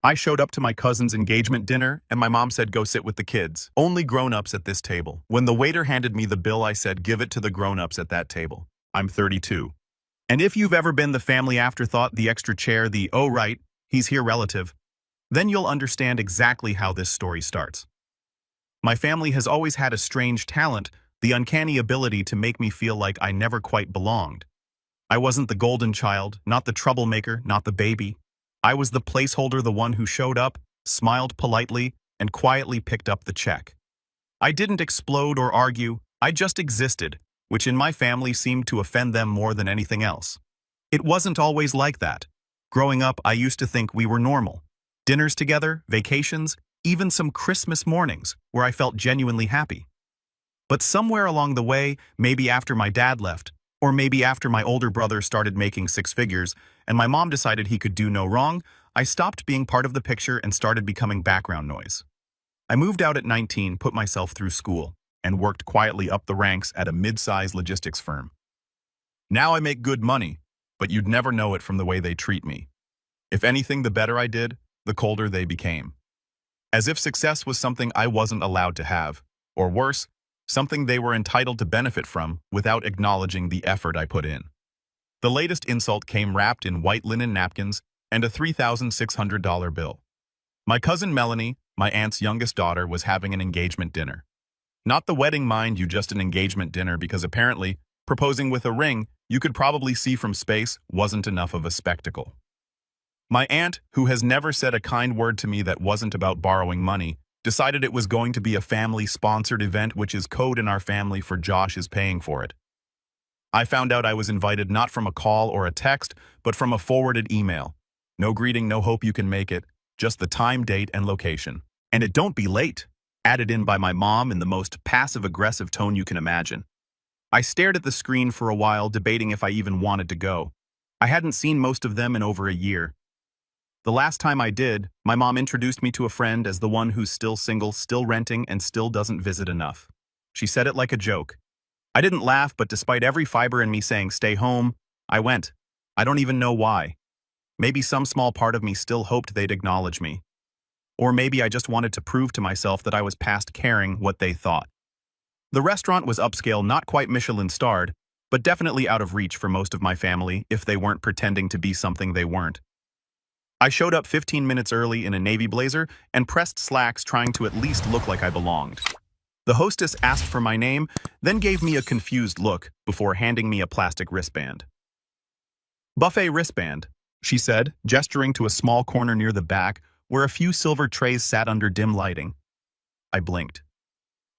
I showed up to my cousin's engagement dinner, and my mom said go sit with the kids. Only grown-ups at this table. When the waiter handed me the bill, I said give it to the grown-ups at that table. I'm 32. And if you've ever been the family afterthought, the extra chair, the "oh right, he's here" relative, then you'll understand exactly how this story starts. My family has always had a strange talent, the uncanny ability to make me feel like I never quite belonged. I wasn't the golden child, not the troublemaker, not the baby. I was the placeholder, the one who showed up, smiled politely, and quietly picked up the check. I didn't explode or argue, I just existed, which in my family seemed to offend them more than anything else. It wasn't always like that. Growing up, I used to think we were normal. Dinners together, vacations, even some Christmas mornings where I felt genuinely happy. But somewhere along the way, maybe after my dad left, or maybe after my older brother started making six figures, and my mom decided he could do no wrong, I stopped being part of the picture and started becoming background noise. I moved out at 19, put myself through school, and worked quietly up the ranks at a mid-sized logistics firm. Now I make good money, but you'd never know it from the way they treat me. If anything, the better I did, the colder they became. As if success was something I wasn't allowed to have, or worse, something they were entitled to benefit from without acknowledging the effort I put in. The latest insult came wrapped in white linen napkins and a $3,600 bill. My cousin Melanie, my aunt's youngest daughter, was having an engagement dinner. Not the wedding, mind you, just an engagement dinner, because apparently, proposing with a ring, you could probably see from space, wasn't enough of a spectacle. My aunt, who has never said a kind word to me that wasn't about borrowing money, decided it was going to be a family-sponsored event, which is code in our family for Josh is paying for it. I found out I was invited not from a call or a text, but from a forwarded email. No greeting, no hope you can make it, just the time, date, and location. And it don't be late, added in by my mom in the most passive-aggressive tone you can imagine. I stared at the screen for a while, debating if I even wanted to go. I hadn't seen most of them in over a year. The last time I did, my mom introduced me to a friend as the one who's still single, still renting, and still doesn't visit enough. She said it like a joke. I didn't laugh, but despite every fiber in me saying stay home, I went. I don't even know why. Maybe some small part of me still hoped they'd acknowledge me. Or maybe I just wanted to prove to myself that I was past caring what they thought. The restaurant was upscale, not quite Michelin-starred, but definitely out of reach for most of my family if they weren't pretending to be something they weren't. I showed up 15 minutes early in a navy blazer and pressed slacks, trying to at least look like I belonged. The hostess asked for my name, then gave me a confused look before handing me a plastic wristband. "Buffet wristband," she said, gesturing to a small corner near the back where a few silver trays sat under dim lighting. I blinked.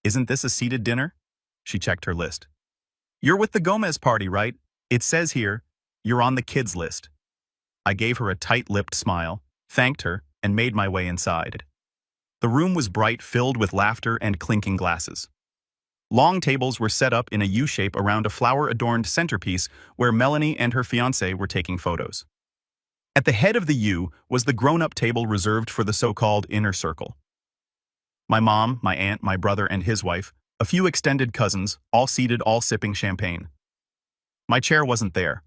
"Isn't this a seated dinner?" She checked her list. "You're with the Gomez party, right? It says here, you're on the kids list." I gave her a tight-lipped smile, thanked her, and made my way inside. The room was bright, filled with laughter and clinking glasses. Long tables were set up in a U-shape around a flower-adorned centerpiece where Melanie and her fiancé were taking photos. At the head of the U was the grown-up table reserved for the so-called inner circle. My mom, my aunt, my brother and his wife, a few extended cousins, all seated, all sipping champagne. My chair wasn't there.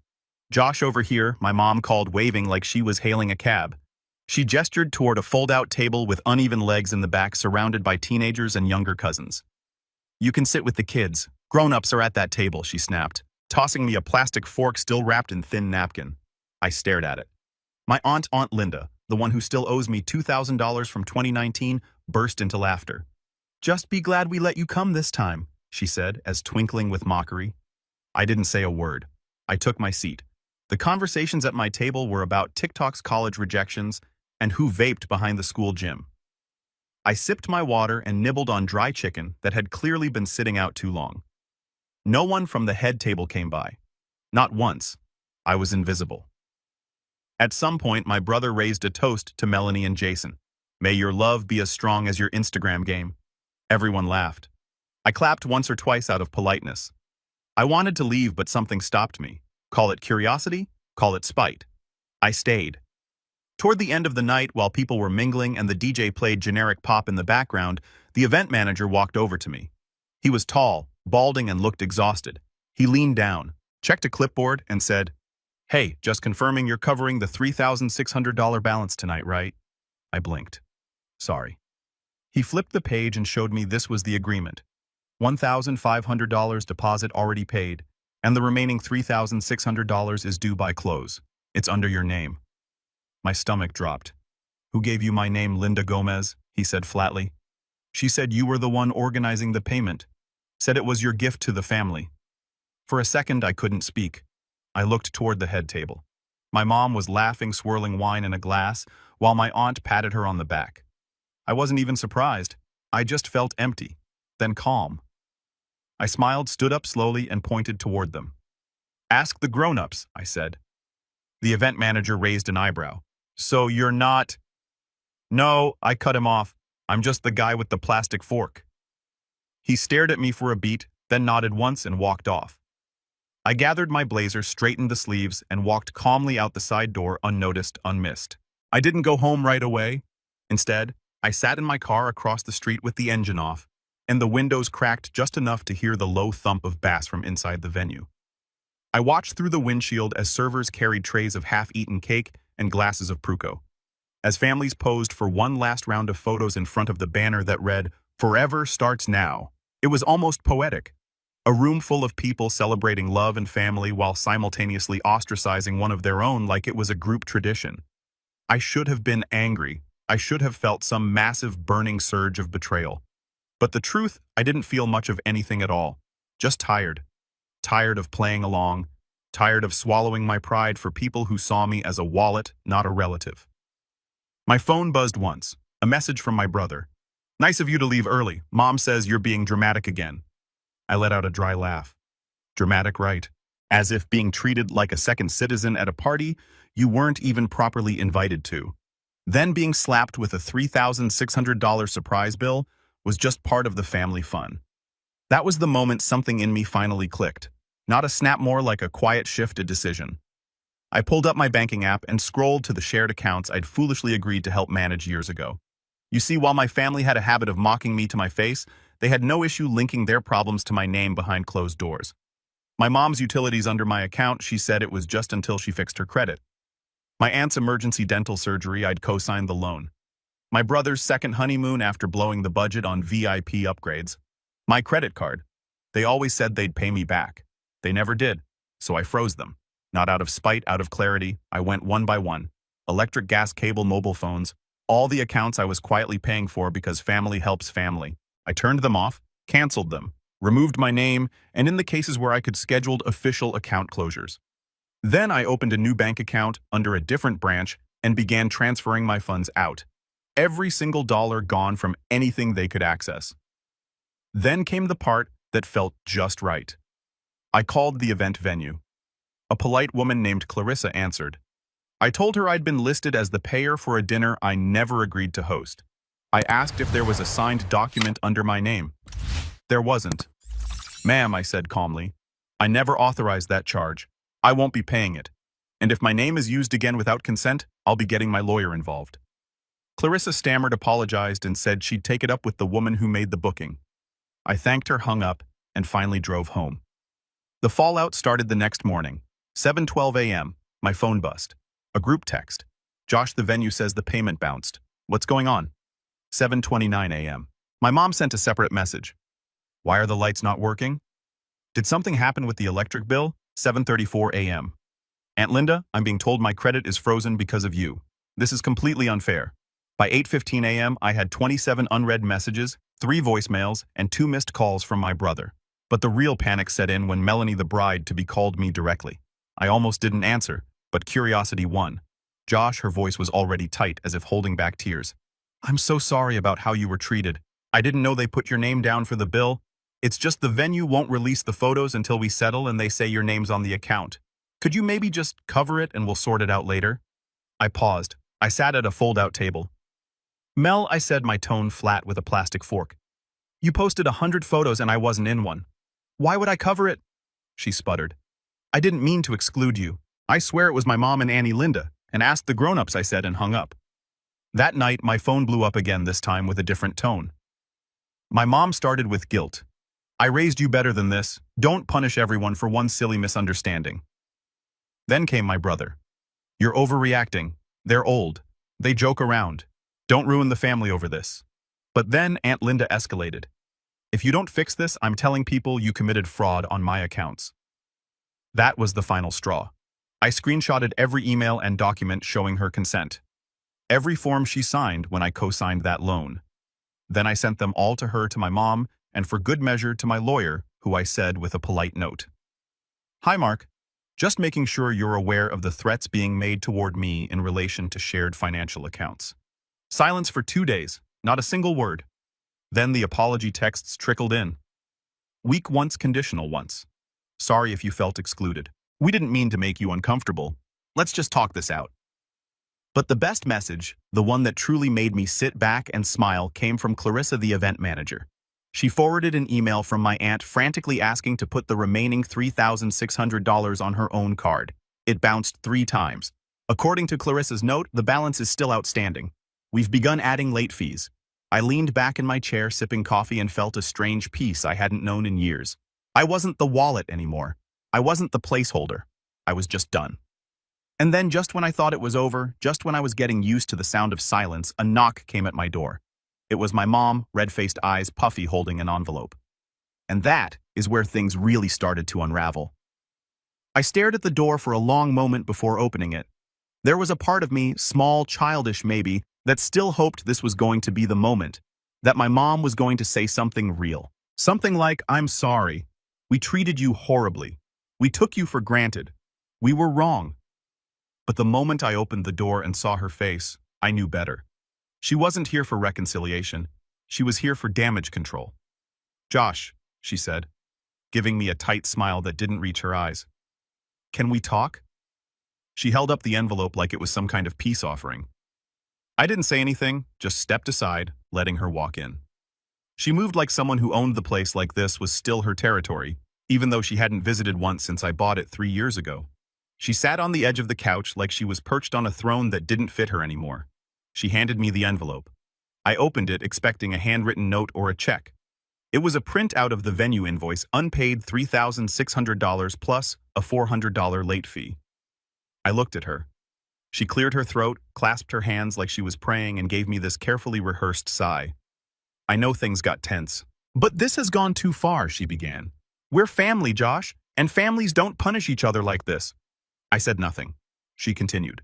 "Josh over here," my mom called, waving like she was hailing a cab. She gestured toward a fold-out table with uneven legs in the back, surrounded by teenagers and younger cousins. "You can sit with the kids. Grown-ups are at that table," she snapped, tossing me a plastic fork still wrapped in thin napkin. I stared at it. My Aunt Linda, the one who still owes me $2,000 from 2019, burst into laughter. "Just be glad we let you come this time," she said, as twinkling with mockery. I didn't say a word. I took my seat. The conversations at my table were about TikTok's college rejections and who vaped behind the school gym. I sipped my water and nibbled on dry chicken that had clearly been sitting out too long. No one from the head table came by. Not once. I was invisible. At some point, my brother raised a toast to Melanie and Jason. "May your love be as strong as your Instagram game." Everyone laughed. I clapped once or twice out of politeness. I wanted to leave, but something stopped me. Call it curiosity, call it spite. I stayed. Toward the end of the night, while people were mingling and the DJ played generic pop in the background, the event manager walked over to me. He was tall, balding, and looked exhausted. He leaned down, checked a clipboard, and said, "Hey, just confirming you're covering the $3,600 balance tonight, right?" I blinked. Sorry. He flipped the page and showed me this was the agreement. $1,500 deposit already paid, and the remaining $3,600 is due by close. It's under your name. My stomach dropped. Who gave you my name, Linda Gomez? He said flatly. She said you were the one organizing the payment. Said it was your gift to the family. For a second, I couldn't speak. I looked toward the head table. My mom was laughing, swirling wine in a glass, while my aunt patted her on the back. I wasn't even surprised. I just felt empty, then calm. I smiled, stood up slowly, and pointed toward them. Ask the grown-ups, I said. The event manager raised an eyebrow. So you're not… No, I cut him off. I'm just the guy with the plastic fork. He stared at me for a beat, then nodded once and walked off. I gathered my blazer, straightened the sleeves, and walked calmly out the side door, unnoticed, unmissed. I didn't go home right away. Instead, I sat in my car across the street with the engine off, and the windows cracked just enough to hear the low thump of bass from inside the venue. I watched through the windshield as servers carried trays of half-eaten cake and glasses of Pruco. As families posed for one last round of photos in front of the banner that read, "Forever starts now." It was almost poetic. A room full of people celebrating love and family while simultaneously ostracizing one of their own like it was a group tradition. I should have been angry. I should have felt some massive burning surge of betrayal. But the truth, I didn't feel much of anything at all. Just tired. Tired of playing along. Tired of swallowing my pride for people who saw me as a wallet, not a relative. My phone buzzed once. A message from my brother. Nice of you to leave early. Mom says you're being dramatic again. I let out a dry laugh. Dramatic, right? As if being treated like a second citizen at a party you weren't even properly invited to. Then being slapped with a $3,600 surprise bill was just part of the family fun. That was the moment something in me finally clicked. Not a snap, more like a quiet shift, a decision. I pulled up my banking app and scrolled to the shared accounts I'd foolishly agreed to help manage years ago. You see, while my family had a habit of mocking me to my face, they had no issue linking their problems to my name behind closed doors. My mom's utilities under my account, she said it was just until she fixed her credit. My aunt's emergency dental surgery, I'd co-signed the loan. My brother's second honeymoon after blowing the budget on VIP upgrades. My credit card. They always said they'd pay me back. They never did, so I froze them. Not out of spite, out of clarity, I went one by one. Electric, gas, cable, mobile phones, all the accounts I was quietly paying for because family helps family. I turned them off, canceled them, removed my name, and in the cases where I could, scheduled official account closures. Then I opened a new bank account under a different branch and began transferring my funds out. Every single dollar gone from anything they could access. Then came the part that felt just right. I called the event venue. A polite woman named Clarissa answered. I told her I'd been listed as the payer for a dinner I never agreed to host. I asked if there was a signed document under my name. There wasn't. Ma'am, I said calmly, I never authorized that charge. I won't be paying it. And if my name is used again without consent, I'll be getting my lawyer involved. Clarissa stammered, apologized, and said she'd take it up with the woman who made the booking. I thanked her, hung up, and finally drove home. The fallout started the next morning. 7:12 a.m., my phone buzzed. A group text. Josh, the venue says the payment bounced. What's going on? 7:29 a.m. My mom sent a separate message. Why are the lights not working? Did something happen with the electric bill? 7:34 a.m. Aunt Linda, I'm being told my credit is frozen because of you. This is completely unfair. By 8:15 a.m., I had 27 unread messages, 3 voicemails, and 2 missed calls from my brother. But the real panic set in when Melanie, the bride-to-be, called me directly. I almost didn't answer, but curiosity won. Josh, her voice was already tight, as if holding back tears. I'm so sorry about how you were treated. I didn't know they put your name down for the bill. It's just the venue won't release the photos until we settle and they say your name's on the account. Could you maybe just cover it and we'll sort it out later? I paused. I sat at a fold-out table. Mel, I said, my tone flat with a plastic fork. You posted 100 photos and I wasn't in one. Why would I cover it? She sputtered. I didn't mean to exclude you. I swear it was my mom and Annie Linda, and asked the grown-ups, I said, and hung up. That night, my phone blew up again, this time with a different tone. My mom started with guilt. I raised you better than this. Don't punish everyone for one silly misunderstanding. Then came my brother. You're overreacting. They're old. They joke around. Don't ruin the family over this. But then Aunt Linda escalated. If you don't fix this, I'm telling people you committed fraud on my accounts. That was the final straw. I screenshotted every email and document showing her consent. Every form she signed when I co-signed that loan. Then I sent them all to her, to my mom, and for good measure to my lawyer, who I said with a polite note. Hi, Mark. Just making sure you're aware of the threats being made toward me in relation to shared financial accounts. Silence for 2 days, not a single word. Then the apology texts trickled in. Weak once, conditional once. Sorry if you felt excluded. We didn't mean to make you uncomfortable. Let's just talk this out. But the best message, the one that truly made me sit back and smile, came from Clarissa, the event manager. She forwarded an email from my aunt frantically asking to put the remaining $3,600 on her own card. It bounced 3 times. According to Clarissa's note, the balance is still outstanding. We've begun adding late fees. I leaned back in my chair sipping coffee and felt a strange peace I hadn't known in years. I wasn't the wallet anymore. I wasn't the placeholder. I was just done. And then just when I thought it was over, just when I was getting used to the sound of silence, a knock came at my door. It was my mom, red-faced eyes puffy, holding an envelope. And that is where things really started to unravel. I stared at the door for a long moment before opening it. There was a part of me, small, childish maybe, that still hoped this was going to be the moment, that my mom was going to say something real. Something like, I'm sorry. We treated you horribly. We took you for granted. We were wrong. But the moment I opened the door and saw her face, I knew better. She wasn't here for reconciliation. She was here for damage control. Josh, she said, giving me a tight smile that didn't reach her eyes. Can we talk? She held up the envelope like it was some kind of peace offering. I didn't say anything, just stepped aside, letting her walk in. She moved like someone who owned the place, like this was still her territory, even though she hadn't visited once since I bought it 3 years ago. She sat on the edge of the couch like she was perched on a throne that didn't fit her anymore. She handed me the envelope. I opened it expecting a handwritten note or a check. It was a printout of the venue invoice, unpaid $3,600 plus a $400 late fee. I looked at her. She cleared her throat, clasped her hands like she was praying, and gave me this carefully rehearsed sigh. I know things got tense. But this has gone too far, she began. We're family, Josh, and families don't punish each other like this. I said nothing. She continued.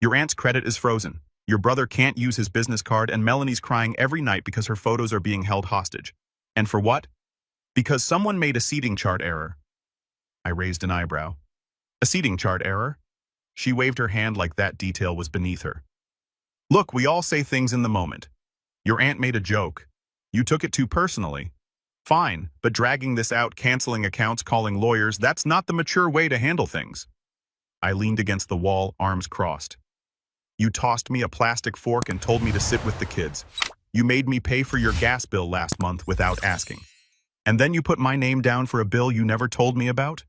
Your aunt's credit is frozen. Your brother can't use his business card, and Melanie's crying every night because her photos are being held hostage. And for what? Because someone made a seating chart error. I raised an eyebrow. A seating chart error? She waved her hand like that detail was beneath her. Look, we all say things in the moment. Your aunt made a joke. You took it too personally. Fine, but dragging this out, canceling accounts, calling lawyers, that's not the mature way to handle things. I leaned against the wall, arms crossed. You tossed me a plastic fork and told me to sit with the kids. You made me pay for your gas bill last month without asking. And then you put my name down for a bill you never told me about?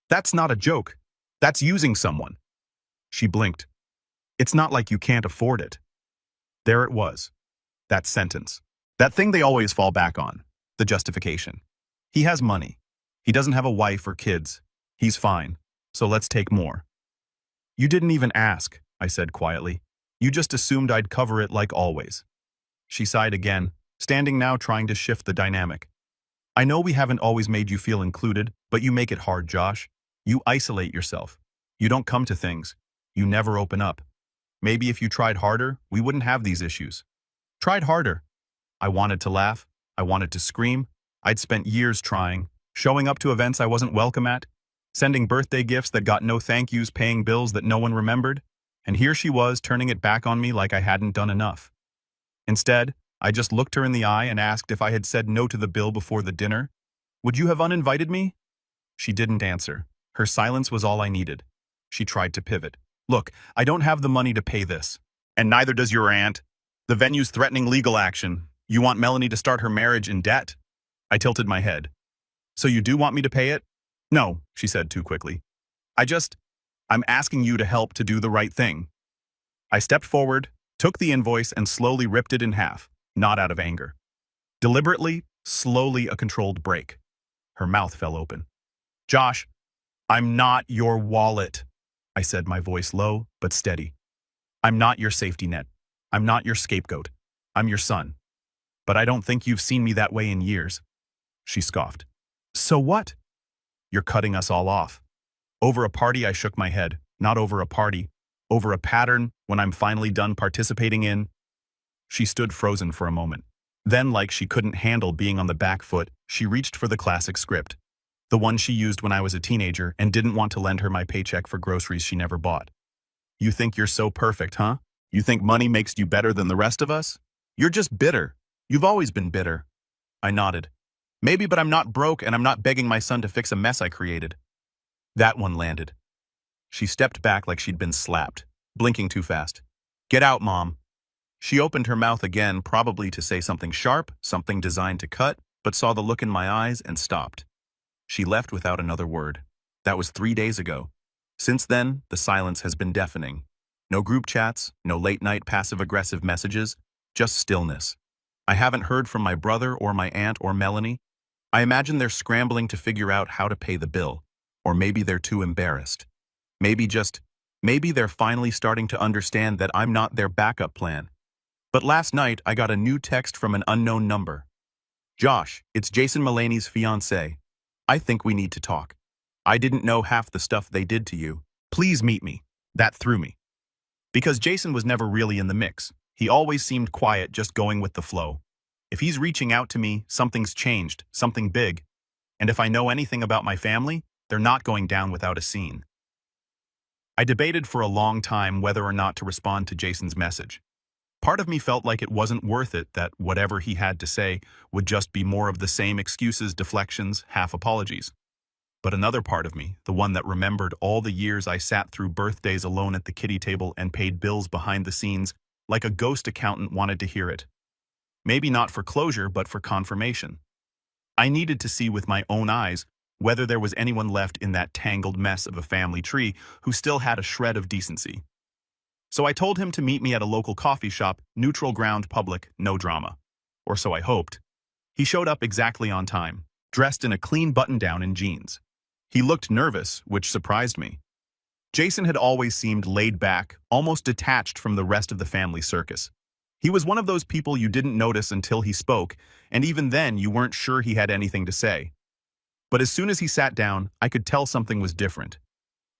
That's not a joke. That's using someone. She blinked. It's not like you can't afford it. There it was. That sentence. That thing they always fall back on. The justification. He has money. He doesn't have a wife or kids. He's fine. So let's take more. You didn't even ask, I said quietly. You just assumed I'd cover it like always. She sighed again, standing now trying to shift the dynamic. I know we haven't always made you feel included, but you make it hard, Josh. You isolate yourself. You don't come to things. You never open up. Maybe if you tried harder, we wouldn't have these issues. Tried harder. I wanted to laugh. I wanted to scream. I'd spent years trying, showing up to events I wasn't welcome at, sending birthday gifts that got no thank yous, paying bills that no one remembered, and here she was turning it back on me like I hadn't done enough. Instead, I just looked her in the eye and asked if I had said no to the bill before the dinner. Would you have uninvited me? She didn't answer. Her silence was all I needed. She tried to pivot. Look, I don't have the money to pay this. And neither does your aunt. The venue's threatening legal action. You want Melanie to start her marriage in debt? I tilted my head. So you do want me to pay it? No, she said too quickly. I'm asking you to help to do the right thing. I stepped forward, took the invoice, and slowly ripped it in half, not out of anger. Deliberately, slowly, a controlled break. Her mouth fell open. Josh, I'm not your wallet, I said, my voice low but steady. I'm not your safety net. I'm not your scapegoat. I'm your son. But I don't think you've seen me that way in years. She scoffed. So what? You're cutting us all off. Over a party, I shook my head. Not over a party. Over a pattern when I'm finally done participating in. She stood frozen for a moment. Then, like she couldn't handle being on the back foot, she reached for the classic script. The one she used when I was a teenager and didn't want to lend her my paycheck for groceries she never bought. You think you're so perfect, huh? You think money makes you better than the rest of us? You're just bitter. You've always been bitter. I nodded. Maybe, but I'm not broke and I'm not begging my son to fix a mess I created. That one landed. She stepped back like she'd been slapped, blinking too fast. Get out, Mom. She opened her mouth again, probably to say something sharp, something designed to cut, but saw the look in my eyes and stopped. She left without another word. That was 3 days ago. Since then, the silence has been deafening. No group chats, no late-night passive-aggressive messages, just stillness. I haven't heard from my brother or my aunt or Melanie. I imagine they're scrambling to figure out how to pay the bill. Or maybe they're too embarrassed. Maybe they're finally starting to understand that I'm not their backup plan. But last night, I got a new text from an unknown number. Josh, it's Jason Mulaney's fiancé. I think we need to talk. I didn't know half the stuff they did to you. Please meet me. That threw me. Because Jason was never really in the mix. He always seemed quiet, just going with the flow. If he's reaching out to me, something's changed, something big. And if I know anything about my family, they're not going down without a scene. I debated for a long time whether or not to respond to Jason's message. Part of me felt like it wasn't worth it, that whatever he had to say would just be more of the same excuses, deflections, half apologies. But another part of me, the one that remembered all the years I sat through birthdays alone at the kiddie table and paid bills behind the scenes, like a ghost accountant, wanted to hear it. Maybe not for closure, but for confirmation. I needed to see with my own eyes whether there was anyone left in that tangled mess of a family tree who still had a shred of decency. So I told him to meet me at a local coffee shop, neutral ground, public, no drama. Or so I hoped. He showed up exactly on time, dressed in a clean button-down and jeans. He looked nervous, which surprised me. Jason had always seemed laid back, almost detached from the rest of the family circus. He was one of those people you didn't notice until he spoke, and even then you weren't sure he had anything to say. But as soon as he sat down, I could tell something was different.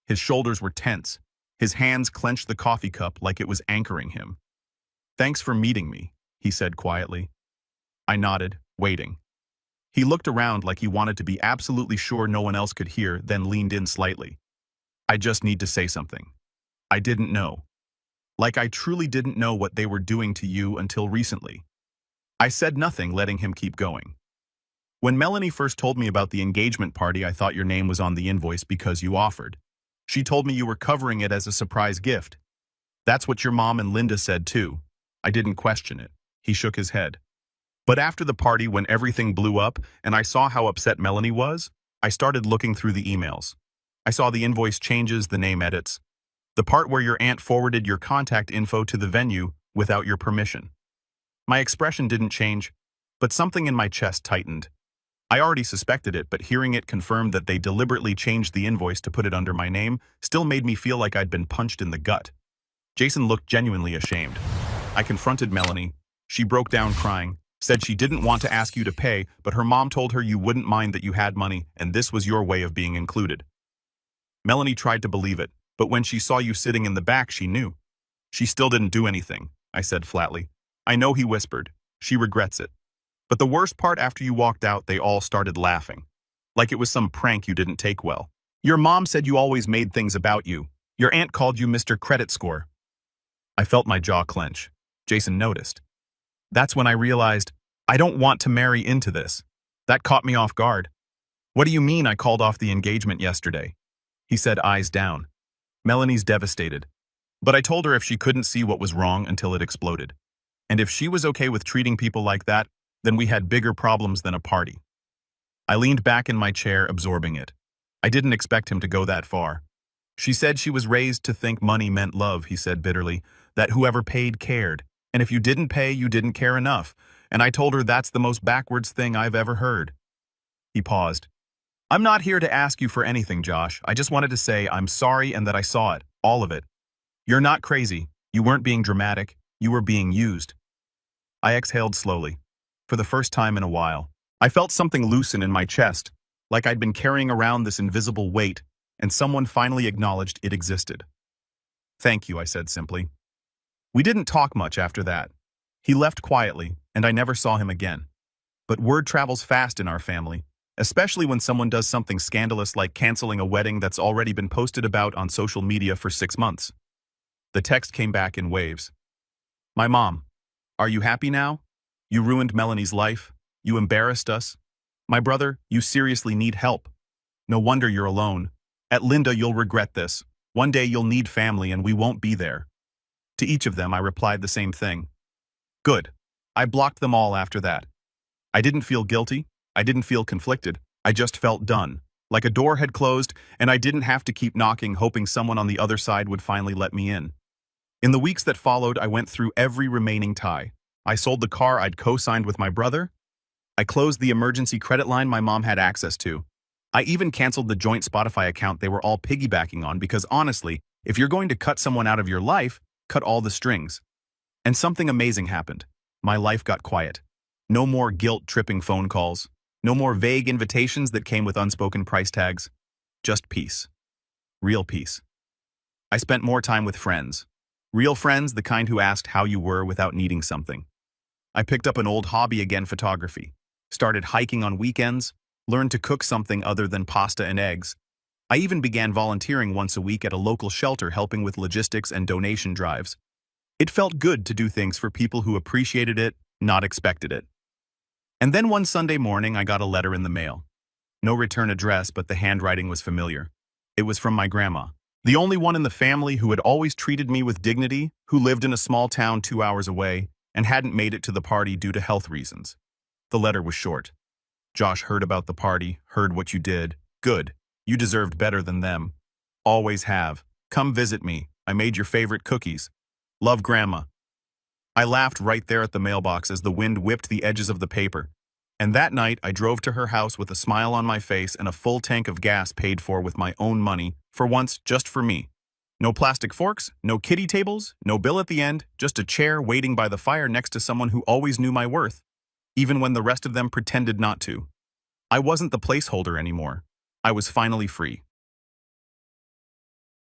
His shoulders were tense. His hands clenched the coffee cup like it was anchoring him. Thanks for meeting me, he said quietly. I nodded, waiting. He looked around like he wanted to be absolutely sure no one else could hear, then leaned in slightly. I just need to say something. I didn't know. Like I truly didn't know what they were doing to you until recently. I said nothing, letting him keep going. When Melanie first told me about the engagement party, I thought your name was on the invoice because you offered. She told me you were covering it as a surprise gift. That's what your mom and Linda said too. I didn't question it. He shook his head. But after the party, when everything blew up and I saw how upset Melanie was, I started looking through the emails. I saw the invoice changes, the name edits. The part where your aunt forwarded your contact info to the venue without your permission. My expression didn't change, but something in my chest tightened. I already suspected it, but hearing it confirmed that they deliberately changed the invoice to put it under my name still made me feel like I'd been punched in the gut. Jason looked genuinely ashamed. I confronted Melanie. She broke down crying, said she didn't want to ask you to pay, but her mom told her you wouldn't mind that you had money and this was your way of being included. Melanie tried to believe it, but when she saw you sitting in the back, she knew. She still didn't do anything, I said flatly. I know, he whispered. She regrets it. But the worst part, after you walked out, they all started laughing. Like it was some prank you didn't take well. Your mom said you always made things about you. Your aunt called you Mr. Credit Score. I felt my jaw clench. Jason noticed. That's when I realized, I don't want to marry into this. That caught me off guard. What do you mean I called off the engagement yesterday? He said, eyes down. Melanie's devastated. But I told her if she couldn't see what was wrong until it exploded. And if she was okay with treating people like that, then we had bigger problems than a party. I leaned back in my chair, absorbing it. I didn't expect him to go that far. She said she was raised to think money meant love, he said bitterly, that whoever paid cared, and if you didn't pay, you didn't care enough, and I told her that's the most backwards thing I've ever heard. He paused. I'm not here to ask you for anything, Josh. I just wanted to say I'm sorry and that I saw it, all of it. You're not crazy. You weren't being dramatic. You were being used. I exhaled slowly. For the first time in a while, I felt something loosen in my chest, like I'd been carrying around this invisible weight, and someone finally acknowledged it existed. Thank you, I said simply. We didn't talk much after that. He left quietly, and I never saw him again. But word travels fast in our family, especially when someone does something scandalous like canceling a wedding that's already been posted about on social media for 6 months. The text came back in waves. My mom, are you happy now? You ruined Melanie's life. You embarrassed us. My brother, you seriously need help. No wonder you're alone. At Linda, you'll regret this. One day you'll need family and we won't be there. To each of them, I replied the same thing. Good. I blocked them all after that. I didn't feel guilty. I didn't feel conflicted. I just felt done. Like a door had closed, and I didn't have to keep knocking, hoping someone on the other side would finally let me in. In the weeks that followed, I went through every remaining tie. I sold the car I'd co-signed with my brother. I closed the emergency credit line my mom had access to. I even canceled the joint Spotify account they were all piggybacking on because honestly, if you're going to cut someone out of your life, cut all the strings. And something amazing happened. My life got quiet. No more guilt-tripping phone calls. No more vague invitations that came with unspoken price tags. Just peace. Real peace. I spent more time with friends. Real friends, the kind who asked how you were without needing something. I picked up an old hobby again, photography. Started hiking on weekends. Learned to cook something other than pasta and eggs. I even began volunteering once a week at a local shelter, helping with logistics and donation drives. It felt good to do things for people who appreciated it, not expected it. And then one Sunday morning, I got a letter in the mail. No return address, but the handwriting was familiar. It was from my grandma, the only one in the family who had always treated me with dignity, who lived in a small town 2 hours away, and hadn't made it to the party due to health reasons. The letter was short. Josh heard about the party, heard what you did. Good. You deserved better than them. Always have. Come visit me. I made your favorite cookies. Love, Grandma. I laughed right there at the mailbox as the wind whipped the edges of the paper. And that night, I drove to her house with a smile on my face and a full tank of gas paid for with my own money, for once, just for me. No plastic forks, no kiddie tables, no bill at the end, just a chair waiting by the fire next to someone who always knew my worth, even when the rest of them pretended not to. I wasn't the placeholder anymore. I was finally free.